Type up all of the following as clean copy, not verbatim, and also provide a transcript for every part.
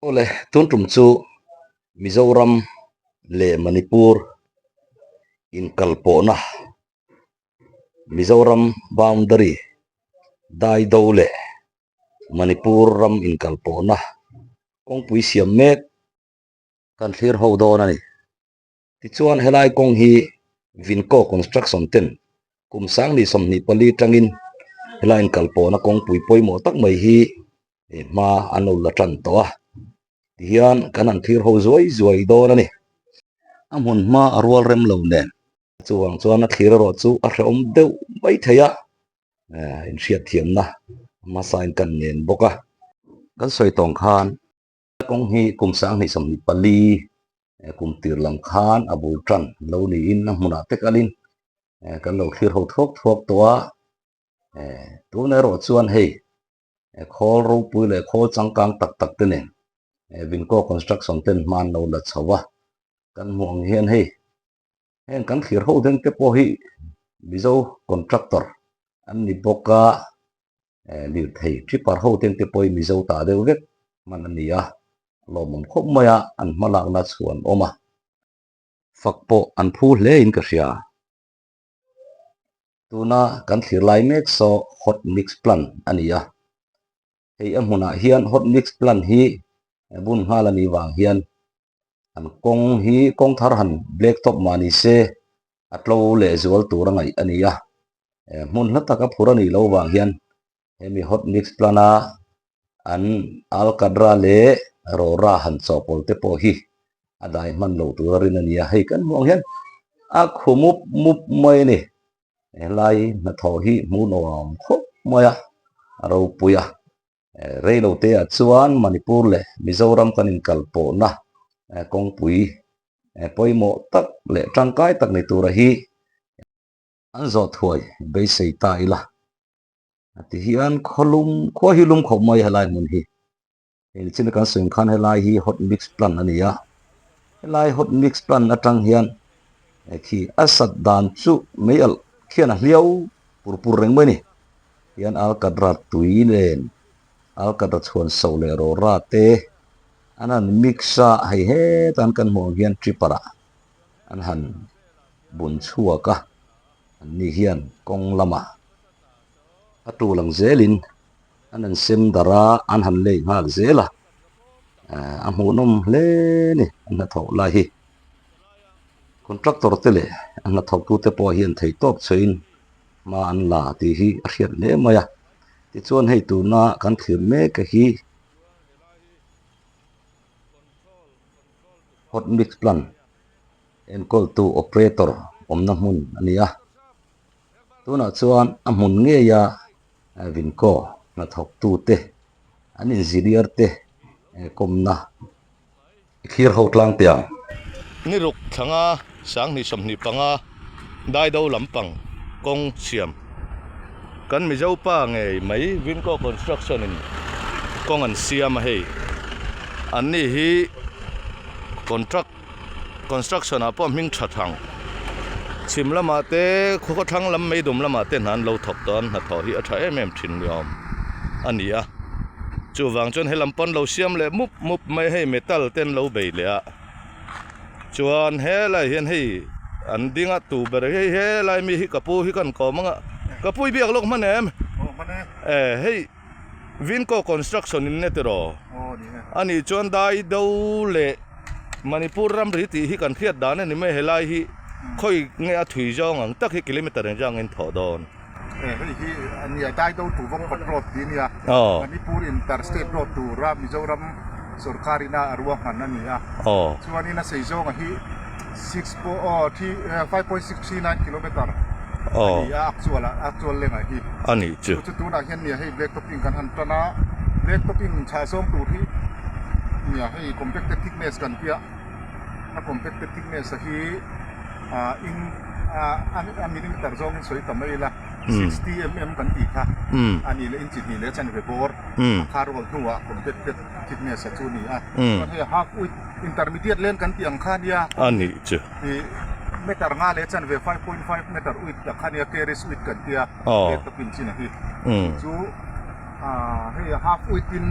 Ole tun tum chu Mizoram le Manipur in kalpona Mizoram boundary dai dole Manipur ram in kalpona kong pui siam mek kan thlir ho do na ni ti chuan helai kong hi Vinco construction ten kum sang ni som ni pali tangin helai in kalpona kong pui poi mo tak mai hi ma anu la tan to a hian kan an thlir ho zuai zuai do na ni amun ma arwal rem lo nen chuang chuan a thlir ro chu a hreom deuh mai theia in hriat thiam na ma sain kan nen boka kan soi tong khan kong hi kum sang ni som ni pali kum tir lam khan abul tran lo ni in na hmuna te kalin kan lo thlir ho thok thok to a tu na ro chuan hei khol ro pui le khol changkang tak tak te nen Vinco construction ten man lo la chawa kan muang hian hei hen kan thlir ho den te po hi mizo contractor an ni boka li thei tripar ho ten te poi mizo ta deuh vek man ania lomom khop maya an malak na chuan oma fakpo an phu hle in ka hria tuna kan thlir lai mek so hot mix plan ania hei amuna hian hot mix plan hi bun hal ani wang hian an kong hi kong thar han blacktop mani se atlo le zual turangai ania mun hlataka phurani lo wang hian hemi hot mix plana an alkadra le rora han chopol te po hi adai man lo turin ania hei kan muang hian a khumup mup mai ni lai na tho hi mu nom khop maya aro puya reilo te a chuan Manipur le Mizoram kanin kalpo na kong pui poimo tak le tangkai tak ni tura hi an zot huai be sei ta ila ti hian kholum kho hilum kho mai halai mun hi in chin kan swing khan helai hi hot mix plan ania helai hot mix plan atang hian khi asat dan chu meial khian a hliau pur reng mai ni hian alkadra tuilen alkadra chuan so le ro ra te anan mixa hei he tan kan mo hian tripara an han bun chuaka ni hian kong lama atu lang zelin anan sem dara an han le ngak zela a hmu nom hle ni an tho lai hi contractor tele an thok tu te po hian thei top chein ma an la ti hi a hriat le maya ti chuan hei tu na kan thlir me ka hi hot mix plan en call to operator omna mun ania tuna chuan a mun nge ya Vinco na thok tu te an engineer te komna khir ho tlang piang ni ruk thanga sang ni som ni panga dai do lampang kong siam kan mi zo pa nge mai Vinco construction in kong an siam hei an ni hi construction apom hing thatang chim lama te kho thang lam mai dum lama te nan lo thop ton na tho hi a tha em thin yom ania chu wang chon helam pon lo siam le mup mai hei metal ten lo bei le a chuan he lai hian hei an dinga tu ber he lai mi hi kapu hi kan ko manga kapui biak lok manem hei Vinco construction in netero ani chuan dai do le Manipur ram ri ti hi kan khiat dan ni me helai hi khoi nge a thui jong ang tak hi kilometer jang in tho don hei hi ania dai do tu vong pat road ti nia Manipur interstate road tu ra Mizoram Sarkari na arwah kan ania chuan ina sei zong a hi 5.639 kilometer ya actual lenga hi ani chu tu na hian nia hei black topping kan han tana black topping cha som tu hi nia hei compacted thickness kan pia a compacted thickness hi in a millimeter zong in soi tamai la 60 mm kan ti kha ani le inch ni le chan ve bor khar wal nuwa compacted thickness chu ni a he half width intermediate length kan ti ang kha dia ani chu meter nga le chan ve 5.5 meter width la khania carries width kan tia to pin chin hi chu he half width in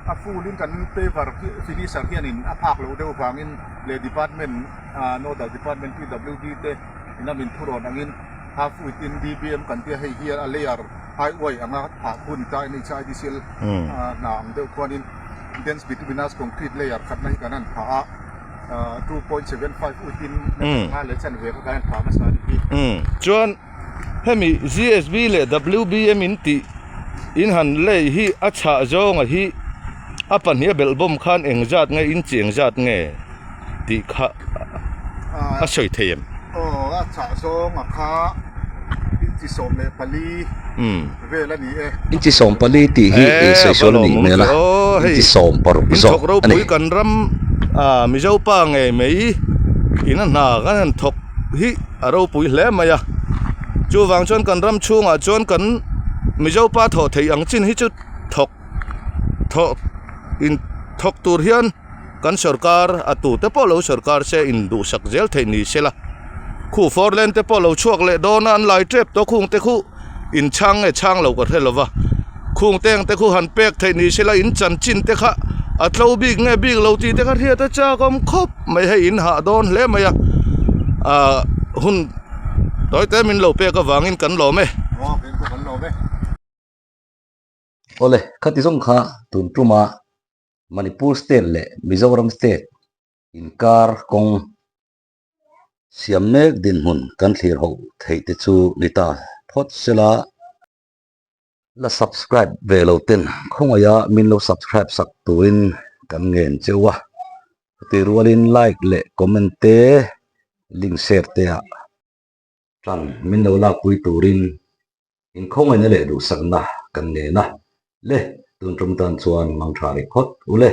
a full in kan paper finisher hian in a phak lo deuh wangin le department nodal department PWD te inamin thuron angin half within DBM kan tia hei hian a layer highway anga a hun ta ni chai disil na ang deuh khuanin dense bituminous concrete layer khat na hi kanan pha a 2.75 within nga le chan ve ka kan pha ma sa ni chuan hemi GSB le WBM in ti in han le hi a cha zong a hi apan hi belbom khan engjat nge in cheng jat nge ti kha a soi them a cha zong a kha in chi som le pali ve la ni in chi som pali ti hi soi sol ni me la in chi som paru zo thok ro pui kan ram mi zo pa nge mei in na kan thok hi aro pui hle maya chu wang chon kan ram chunga chon kan mi zo pa tho thei ang chin hi chu thok in thok tur hian kan sarkar atu te polo sarkar se in du sak zel thei ni sela khu forlen te polo chuak le don an lai trep to khung te khu in chang e chang lo ko thelowa khung teng te khu han pek thei ni sela in chan chin te kha atlo big nge big lo ti te kha thia ta cha kom khop mai he in ha don hle maya hun toy te min lo pe ka wangin kan lo me ben ko kan lo me ole khati zong kha tun truma Manipur state le Mizoram state inkar kong siamnek din hun kan thlir ho thei te chu nita phot sela la subscribe ve lo ten khongaya min lo subscribe sak tuin kan ngen chewa ti rualin like le comment te link share te a tran min lo la pui turin in khongai na le du sakna kan ne na le tun trum tan chuan mang thari khot ule